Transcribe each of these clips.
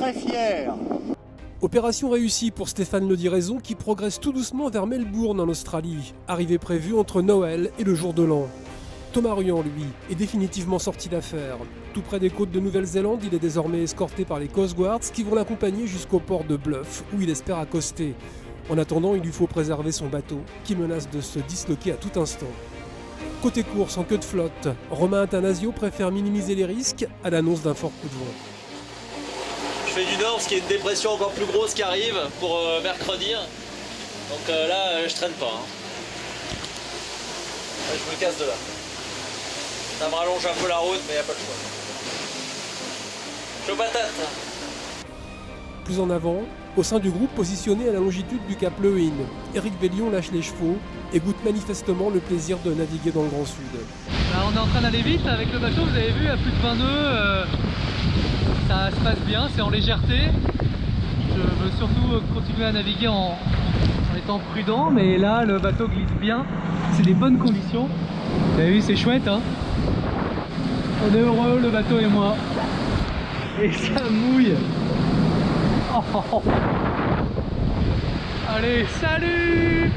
très fier. Opération réussie pour Stéphane Le Diraison qui progresse tout doucement vers Melbourne en Australie, arrivée prévue entre Noël et le jour de l'an. Thomas Ruyant, lui, est définitivement sorti d'affaire. Tout près des côtes de Nouvelle-Zélande, il est désormais escorté par les Coast Guards qui vont l'accompagner jusqu'au port de Bluff où il espère accoster. En attendant, il lui faut préserver son bateau qui menace de se disloquer à tout instant. Côté course, en queue de flotte, Romain Attanasio préfère minimiser les risques à l'annonce d'un fort coup de vent. Je fais du nord parce qu'il y a une dépression encore plus grosse qui arrive pour mercredi. Donc là, je traîne pas. Hein. Je me casse de là. Ça me rallonge un peu la route, mais il n'y a pas le choix. Je suis aux patates. Plus en avant, au sein du groupe positionné à la longitude du cap Lewin, Éric Bellion lâche les chevaux et goûte manifestement le plaisir de naviguer dans le Grand Sud. On est en train d'aller vite avec le bateau, vous avez vu, à plus de 20 nœuds. Ça se passe bien, c'est en légèreté. Je veux surtout continuer à naviguer en étant prudent, mais là le bateau glisse bien, c'est des bonnes conditions. Vous avez vu, c'est chouette, hein. On est heureux, le bateau et moi. Et ça mouille. Oh. Allez, salut!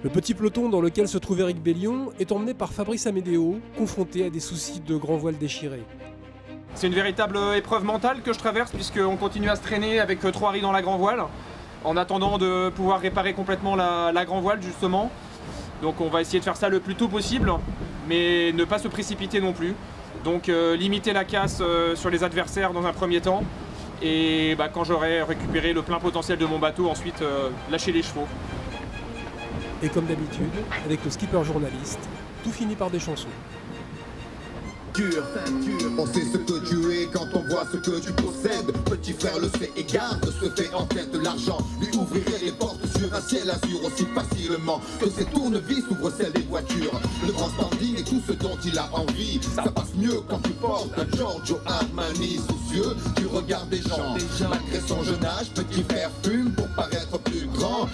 Le petit peloton dans lequel se trouve Éric Bellion est emmené par Fabrice Amédéo, confronté à des soucis de grand voile déchiré. C'est une véritable épreuve mentale que je traverse puisqu'on continue à se traîner avec 3 riz dans la grand voile en attendant de pouvoir réparer complètement la grand voile justement. Donc on va essayer de faire ça le plus tôt possible mais ne pas se précipiter non plus. Donc limiter la casse sur les adversaires dans un premier temps et quand j'aurai récupéré le plein potentiel de mon bateau ensuite lâcher les chevaux. Et comme d'habitude, avec le skipper journaliste, tout finit par des chansons. On sait ce que tu es quand on voit ce que tu possèdes. Petit frère le sait et garde ce fait en tête. L'argent lui ouvrirait les portes sur un ciel azur aussi facilement que ses tournevis ouvrent celles des voitures. Le grand standing et tout ce dont il a envie, ça passe mieux quand tu portes un Giorgio Armani soucieux du regard des gens. Malgré son jeune âge, petit frère fume pour paraître plus grand.